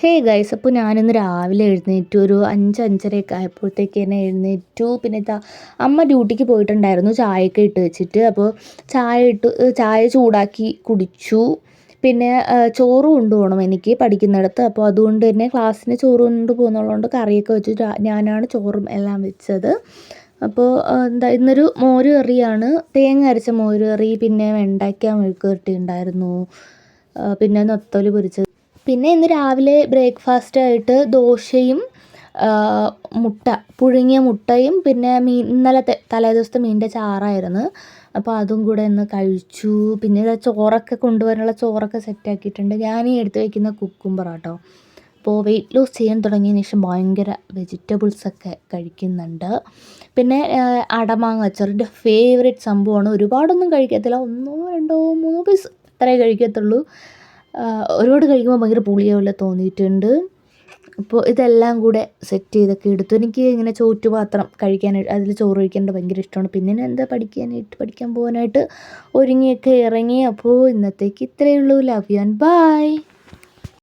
Hey guys, അപ്പോൾ ഞാനിന്ന് രാവിലെ എഴുന്നേറ്റു. ഒരു 5-5:30 ആയപ്പോഴത്തേക്ക് തന്നെ എഴുന്നേറ്റു. പിന്നെ അമ്മ ഡ്യൂട്ടിക്ക് പോയിട്ടുണ്ടായിരുന്നു, ചായയൊക്കെ ഇട്ട് വെച്ചിട്ട്. അപ്പോൾ ചായ ചൂടാക്കി കുടിച്ചു. പിന്നെ ചോറ് കൊണ്ടുപോകണം എനിക്ക് പഠിക്കുന്നിടത്ത്. അപ്പോൾ അതുകൊണ്ട് തന്നെ ക്ലാസ്സിന് ചോറ് കൊണ്ട് പോകുന്നതുകൊണ്ട് കറിയൊക്കെ വെച്ച് ഞാനാണ് ചോറും എല്ലാം വെച്ചത്. അപ്പോൾ ഇന്നൊരു മോര് കറിയാണ്, തേങ്ങ അരച്ച മോര് കറി. പിന്നെ വെണ്ടയ്ക്ക മെഴുക്ക് പുരട്ടി ഉണ്ടായിരുന്നു. പിന്നെ നൊത്തല് പൊരിച്ചത്. പിന്നെ ഇന്ന് രാവിലെ ബ്രേക്ക്ഫാസ്റ്റായിട്ട് ദോശയും പുഴുങ്ങിയ മുട്ടയും പിന്നെ ഇന്നലത്തെ തലേദിവസത്തെ മീനിൻ്റെ ചാറായിരുന്നു. അപ്പോൾ അതും കൂടെ ഇന്ന് കഴിച്ചു. പിന്നെ ചോറൊക്കെ കൊണ്ടുവരാനുള്ള ചോറൊക്കെ സെറ്റാക്കിയിട്ടുണ്ട്. ഞാൻ ഈ എടുത്ത് വയ്ക്കുന്ന കുക്കുംബറാട്ടോ. അപ്പോൾ വെയിറ്റ് ലോസ് ചെയ്യാൻ തുടങ്ങിയതിന് ശേഷം ഭയങ്കര വെജിറ്റബിൾസൊക്കെ കഴിക്കുന്നുണ്ട്. പിന്നെ അടമാങ്ങ അച്ചാർ എൻ്റെ ഫേവറേറ്റ് സംഭവമാണ്. ഒരുപാടൊന്നും കഴിക്കത്തില്ല, 1-2-3 പീസ് അത്രേ കഴിക്കത്തുള്ളൂ. ഒരുപാട് കഴിക്കുമ്പോൾ ഭയങ്കര പുളിയ തോന്നിയിട്ടുണ്ട്. അപ്പോൾ ഇതെല്ലാം കൂടെ സെറ്റ് ചെയ്തൊക്കെ എടുത്തു. എനിക്ക് ഇങ്ങനെ ചോറ്റുപാത്രം കഴിക്കാനായിട്ട് അതിൽ ചോറ് കഴിക്കാനായിട്ട് ഭയങ്കര ഇഷ്ടമാണ്. പിന്നെ പഠിക്കാൻ പോകാനായിട്ട് ഒരുങ്ങിയൊക്കെ ഇറങ്ങി. അപ്പോൾ ഇന്നത്തേക്ക് ഇത്രയേ ഉള്ളൂ. Love you and by.